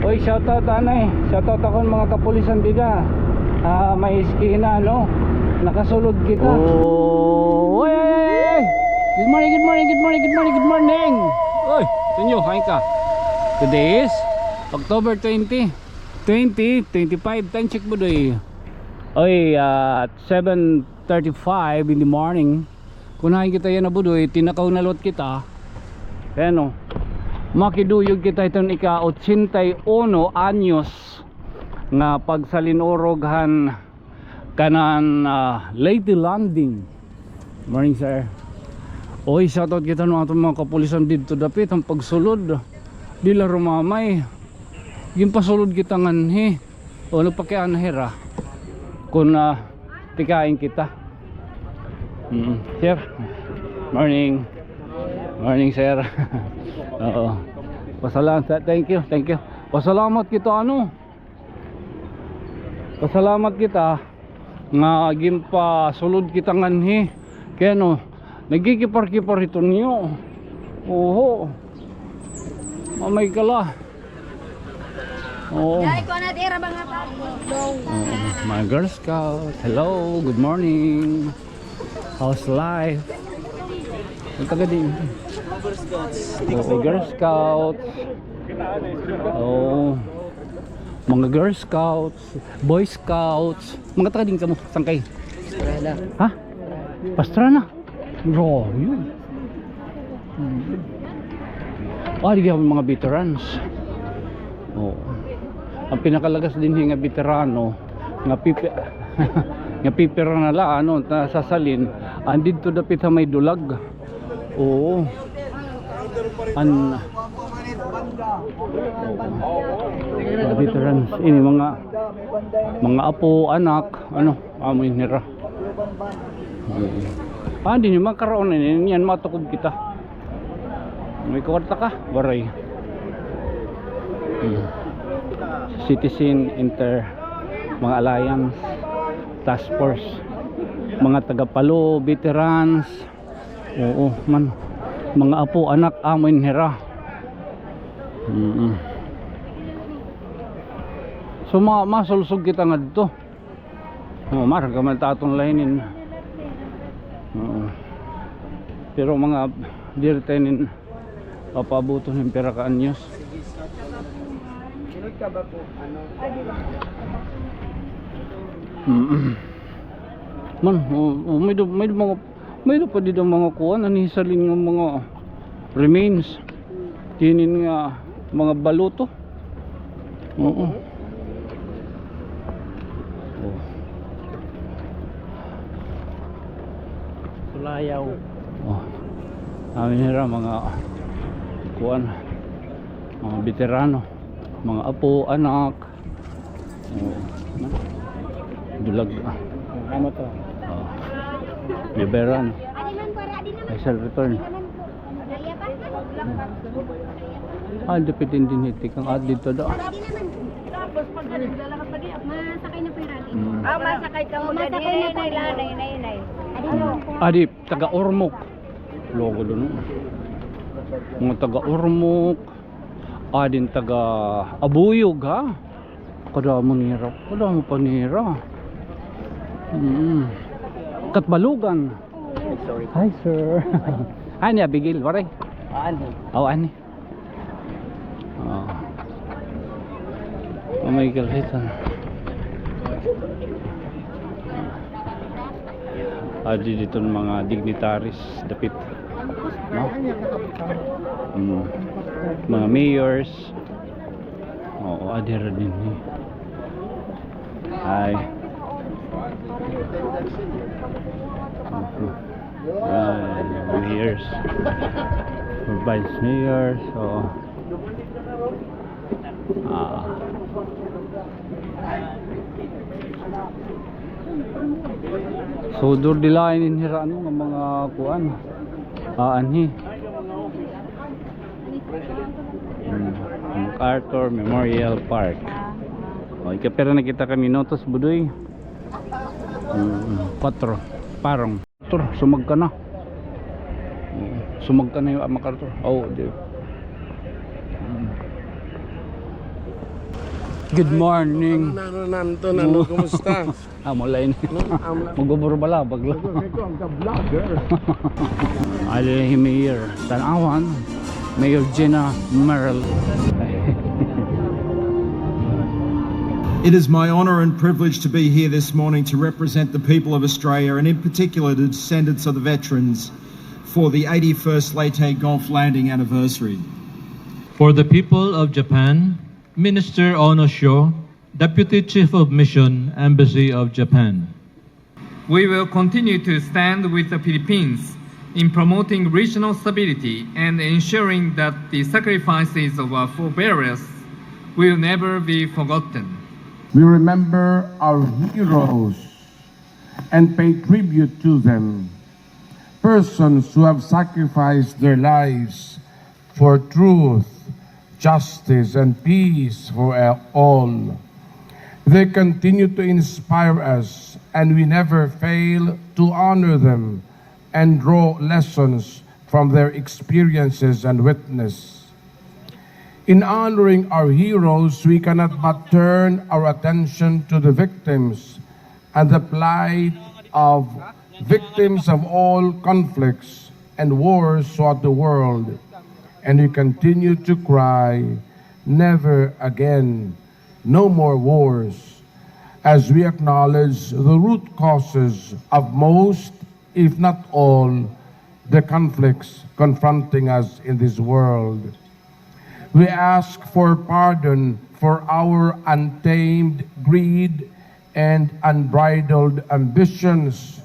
Oy, shoutout anay. Shoutout ako ng mga kapulisan diga. May iskina no. Nakasulod kita. Oh, oy. Good morning, good morning, good morning, good morning, good morning. Oy, tunyo, hain ka. Today is October 20, 2025. Time check mo doy. Oy, at 7:35 in the morning. Kunahin kita yan na budoy, tinakaw na lot kita. Kaya no, makiduyog kita itong ika-81 anyos nga pagsalinuroghan kanan LEYTE landing. Morning sir. Oy, shoutout kita ng atong mga kapulisan dito dapit ang pagsulod. Dila rumamay. Yung pasulod kita nganhi. O nagpakian hera. Kung tikain kita. Sir. Morning. Morning sir. Oo. Pasalamat. Thank you. Thank you. Pasalamat kita ano. Pasalamat kita nga gimpa sulod kita nganhi. Kaya no, nagkikipar-kipar ito niyo. Oho. Mamay kala. Oo. My Girl Scout. Hello, good morning. How's life? Taga din. Oo, Girl Scouts. Oo. Mga Girl Scouts, Boy Scouts. Mga taga din ka mo, saan kayo? Pastrana. Ha? Pastrana? Bro, yun. Di kaya mga veterans. Oo. Ang pinakalagas din nga veterano nga nga pipira na la ano sasalin andito dapit sa may dulag. Oo. Veterans ini mga apo anak ano amoy nira. Di naman karoon yan matukob kita. May kwarta ka waray. Citizen Inter mga alliance task force mga tagapalo veterans. Oo man mga apo anak amin hera. So masulsog kita nga dito. Marga man tatong lainin. Pero mga dirtenin papabuton ng pera ka anyos. Sunod ka ba po? Ano? Man, may pa dito mga kuwan anisalin ng mga remains tinin nga mga baluto. Sulayaw. Amin nila mga kuwan mga veterano mga apo anak. Dulag ano to? Liberan. I shall return. Dapitin din hiti kang adlid to daw. Tapos pag naglalakad lagi, masakay na pera. Masakay ka mo dali nay. Adi taga Ormoc. Logo doon. Mga taga Ormoc. Adin taga Abuyog ha. Kada mo nira. Kada mo panira. Katbalugan. Hi sir. Ani abigil waray. Ani. Ani. May kalhitan. Adi dito mga dignitaries dapit. No? Mga mayors. Oo, adi ra din. Hi. Mayors. Vice mayors. So dur dilain hira ano ng mga kuan. Anhi. MacArthur Memorial Park. Ikapera na kita kami notos budoy. 4 parang. Sumag ka na. Sumag ka na yung MacArthur. Good morning. Nanto, nano, kumusta? Mulay na. Magbubura bagla. Ali Mayor Tanawan, Mayor Gina Merrill. It is my honour and privilege to be here this morning to represent the people of Australia and in particular the descendants of the veterans for the 81st LEYTE Gulf landing anniversary. For the people of Japan, Minister Onosho, Deputy Chief of Mission, Embassy of Japan. We will continue to stand with the Philippines in promoting regional stability and ensuring that the sacrifices of our forebears will never be forgotten. We remember our heroes and pay tribute to them. Persons who have sacrificed their lives for truth, justice, and peace for all. They continue to inspire us, and we never fail to honor them and draw lessons from their experiences and witness. In honoring our heroes, we cannot but turn our attention to the victims and the plight of victims of all conflicts and wars throughout the world. And we continue to cry, never again, no more wars, as we acknowledge the root causes of most, if not all, the conflicts confronting us in this world. We ask for pardon for our untamed greed and unbridled ambitions,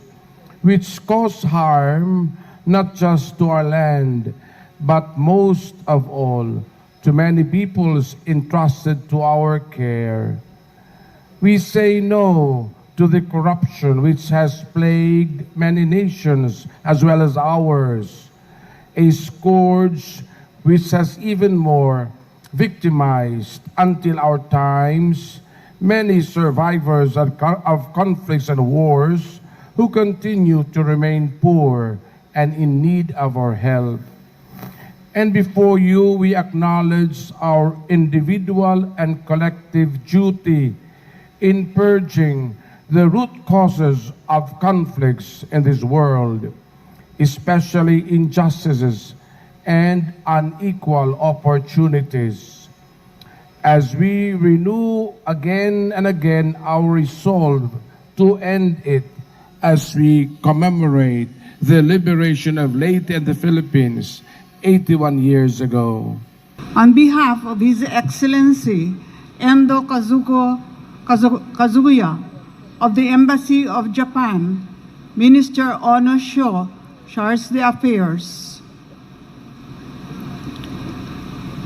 which cause harm not just to our land, but most of all to many peoples entrusted to our care. We say no to the corruption which has plagued many nations as well as ours, a scourge which has even more victimized until our times many survivors of conflicts and wars who continue to remain poor and in need of our help. And before you, we acknowledge our individual and collective duty in purging the root causes of conflicts in this world, especially injustices and unequal opportunities. As we renew again and again our resolve to end it as we commemorate the liberation of Leyte and the Philippines 81 years ago. On behalf of His Excellency Endo Kazuya of the Embassy of Japan, Minister Onosho chairs the affairs.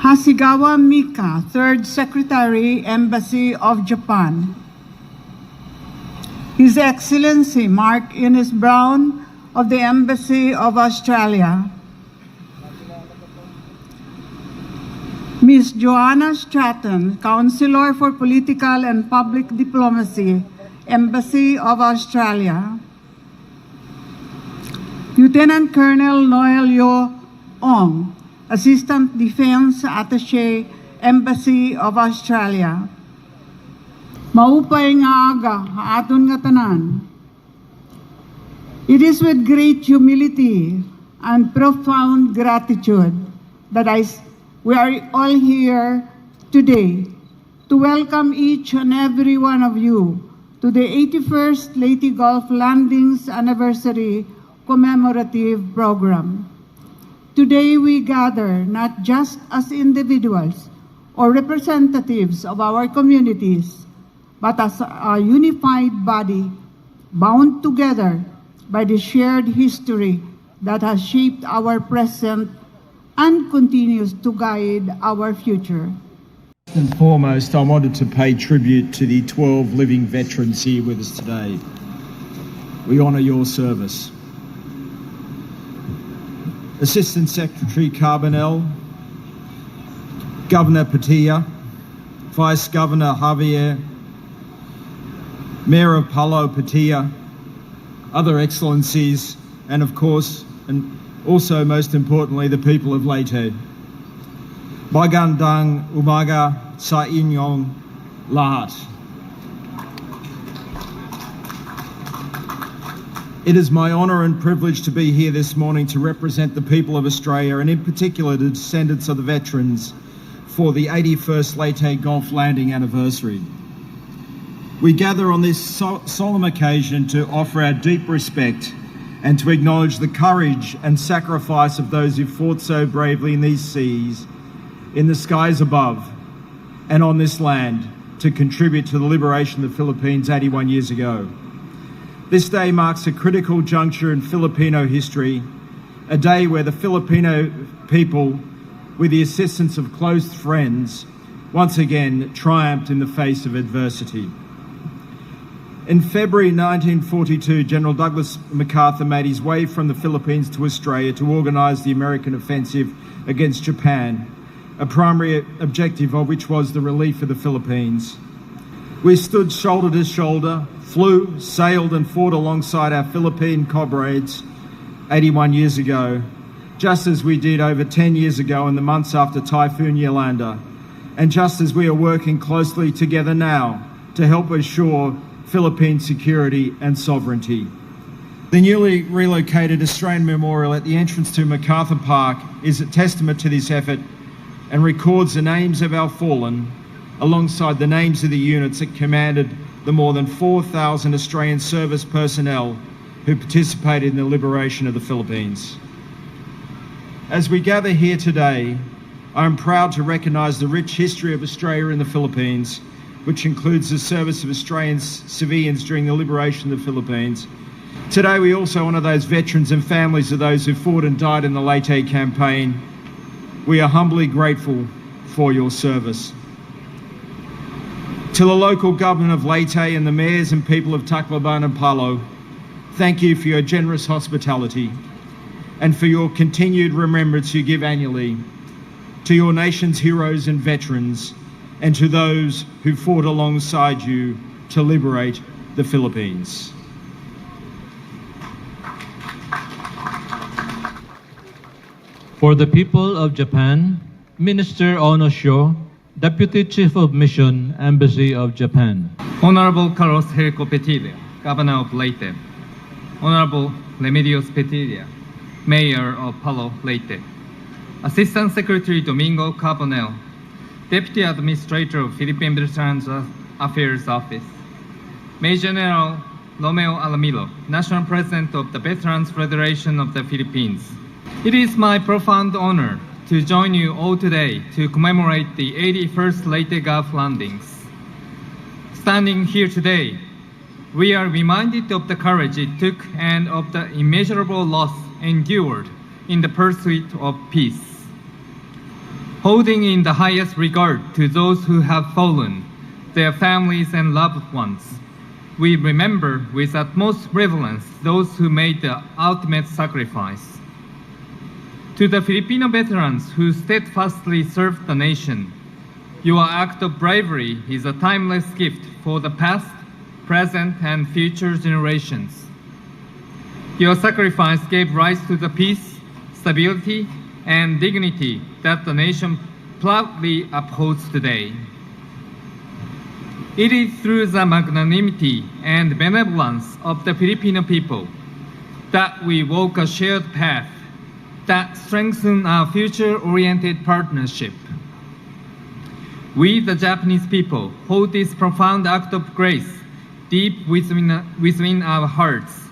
Hasegawa Mika, Third Secretary, Embassy of Japan. His Excellency Mark Innes Brown of the Embassy of Australia. Ms. Joanna Stratton, Counselor for Political and Public Diplomacy, Embassy of Australia. Lieutenant Colonel Noel Yo Ong, Assistant Defense Attaché, Embassy of Australia. Maupay nga aga, aton nga tanan. It is with great humility and profound gratitude that we are all here today to welcome each and every one of you to the 81st Leyte Gulf Landings Anniversary Commemorative Program. Today we gather not just as individuals or representatives of our communities, but as a unified body bound together by the shared history that has shaped our present and continues to guide our future. First and foremost, I wanted to pay tribute to the 12 living veterans here with us today. We honour your service. Assistant Secretary Carbonell, Governor Patia, Vice Governor Javier, Mayor of Palo Patia, other excellencies, and of course, and also most importantly, the people of Leyte. Magandang umaga sa inyong LEYTE. It is my honour and privilege to be here this morning to represent the people of Australia, and in particular the descendants of the veterans, for the 81st LEYTE Golf Landing anniversary. We gather on this solemn occasion to offer our deep respect and to acknowledge the courage and sacrifice of those who fought so bravely in these seas, in the skies above, and on this land to contribute to the liberation of the Philippines 81 years ago. This day marks a critical juncture in Filipino history, a day where the Filipino people, with the assistance of close friends, once again triumphed in the face of adversity. In February 1942, General Douglas MacArthur made his way from the Philippines to Australia to organise the American offensive against Japan, a primary objective of which was the relief of the Philippines. We stood shoulder to shoulder, flew, sailed and fought alongside our Philippine comrades 81 years ago, just as we did over 10 years ago in the months after Typhoon Yolanda, and just as we are working closely together now to help assure Philippine security and sovereignty. The newly relocated Australian Memorial at the entrance to MacArthur Park is a testament to this effort and records the names of our fallen alongside the names of the units that commanded the more than 4,000 Australian service personnel who participated in the liberation of the Philippines. As we gather here today, I am proud to recognise the rich history of Australia in the Philippines, which includes the service of Australian civilians during the liberation of the Philippines. Today we also honour those veterans and families of those who fought and died in the LEYTE campaign. We are humbly grateful for your service. To the local government of LEYTE and the mayors and people of Tacloban and Palo, thank you for your generous hospitality and for your continued remembrance you give annually to your nation's heroes and veterans, and to those who fought alongside you to liberate the Philippines. For the people of Japan, Minister Onosho, Deputy Chief of Mission, Embassy of Japan. Honorable Carlos Herco Petilla, Governor of Leyte. Honorable Remedios Petilla, Mayor of Palo Leyte. Assistant Secretary Domingo Carbonell, Deputy Administrator of Philippine Veterans Affairs Office. Major General Romeo Alamilo, National President of the Veterans Federation of the Philippines. It is my profound honor to join you all today to commemorate the 81st LEYTE Golf Landings. Standing here today, we are reminded of the courage it took and of the immeasurable loss endured in the pursuit of peace. Holding in the highest regard to those who have fallen, their families and loved ones, we remember with utmost reverence those who made the ultimate sacrifice. To the Filipino veterans who steadfastly served the nation, your act of bravery is a timeless gift for the past, present, and future generations. Your sacrifice gave rise to the peace, stability, and dignity that the nation proudly upholds today. It is through the magnanimity and benevolence of the Filipino people that we walk a shared path that strengthens our future-oriented partnership. We, the Japanese people, hold this profound act of grace deep within our hearts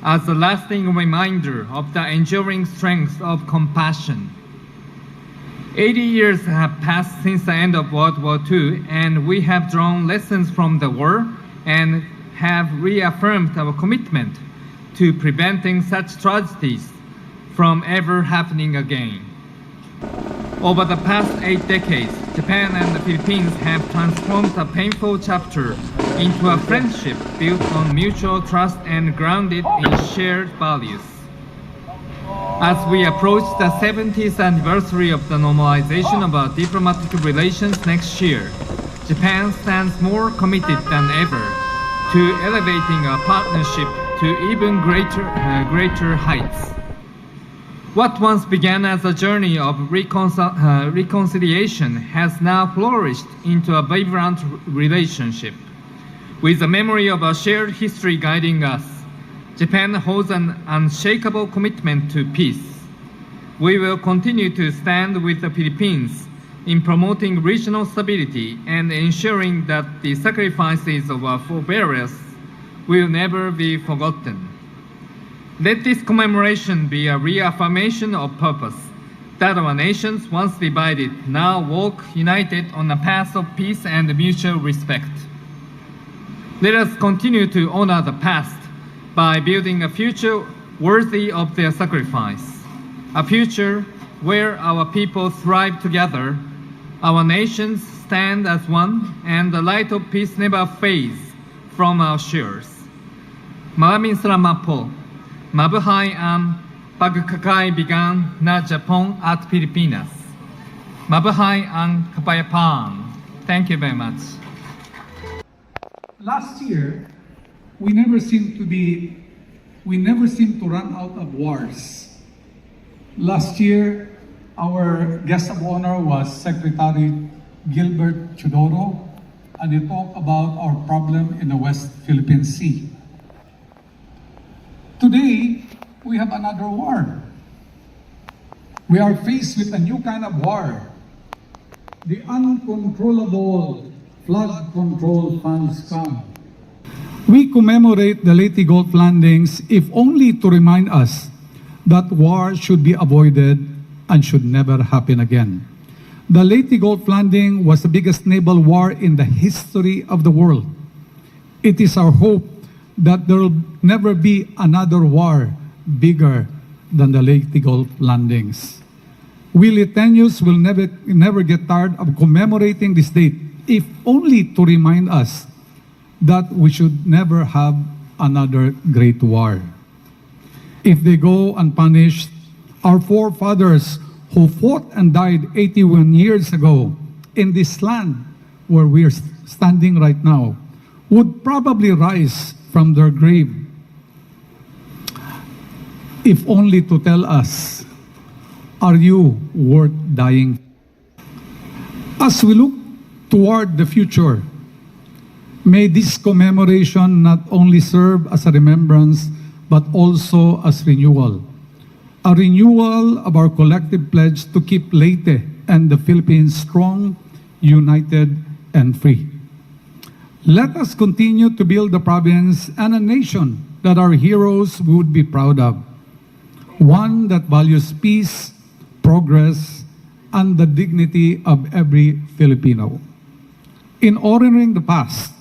as a lasting reminder of the enduring strength of compassion. 80 years have passed since the end of World War II, and we have drawn lessons from the war and have reaffirmed our commitment to preventing such tragedies from ever happening again. Over the past 8 decades, Japan and the Philippines have transformed a painful chapter into a friendship built on mutual trust and grounded in shared values. As we approach the 70th anniversary of the normalization of our diplomatic relations next year, Japan stands more committed than ever to elevating our partnership to even greater heights. What once began as a journey of reconciliation has now flourished into a vibrant relationship. With the memory of a shared history guiding us, Japan holds an unshakable commitment to peace. We will continue to stand with the Philippines in promoting regional stability and ensuring that the sacrifices of our forebears will never be forgotten. Let this commemoration be a reaffirmation of purpose, that our nations, once divided, now walk united on a path of peace and mutual respect. Let us continue to honor the past by building a future worthy of their sacrifice, a future where our people thrive together, our nations stand as one, and the light of peace never fades from our shores. Maraming salamat po. Mabuhay ang pagkakaibigan na Japan at Pilipinas. Mabuhay ang kapayapaan. Thank you very much. Last year, we never seemed to run out of wars. Last year, our guest of honor was Secretary Gilbert Chodoro, and he talked about our problem in the West Philippine Sea. Today, we have another war. We are faced with a new kind of war. The uncontrollable flood control funds come. We commemorate the Leyte Gulf landings if only to remind us that war should be avoided and should never happen again. The Leyte Gulf landing was the biggest naval war in the history of the world. It is our hope that there will never be another war bigger than the Leyte Gulf landings. We Leyteños will never get tired of commemorating this date, if only to remind us that we should never have another great war. If they go unpunished, our forefathers who fought and died 81 years ago in this land where we are standing right now would probably rise from their grave, if only to tell us, are you worth dying? As we look toward the future, may this commemoration not only serve as a remembrance, but also as renewal. A renewal of our collective pledge to keep Leyte and the Philippines strong, united, and free. Let us continue to build a province and a nation that our heroes would be proud of. One that values peace, progress, and the dignity of every Filipino. In honoring the past,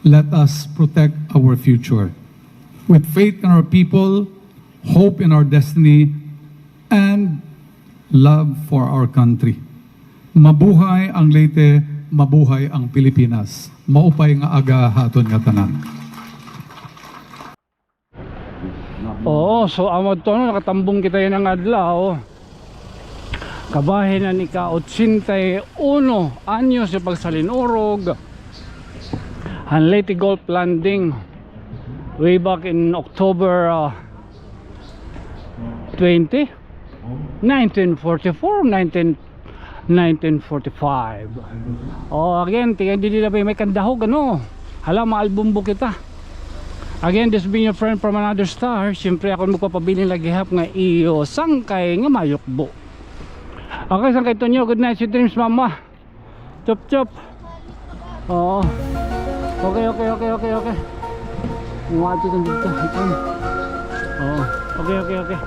let us protect our future. With faith in our people, hope in our destiny, and love for our country. Mabuhay ang Leyte, mabuhay ang Pilipinas. Maupay nga aga haton nga tanan. Oo, so amod to nakatambong kita yun ang adlaw. Kabahin na ni ka 81 anyos sa pagsalinurog ang Leyte Gulf landing way back in October 1945. Oh, again, tingnan din nila may kandahog ano. Hala, maalbumbo kita. Again, this being your friend from another star. Siyempre ako magpapabiling lagihap nga iyo sangkay nga mayukbo. Okay, sangkay to nyo. Good night, sweet dreams, mama. Chop chop. Oo. Okay. Mga ito dito. Oo. Okay.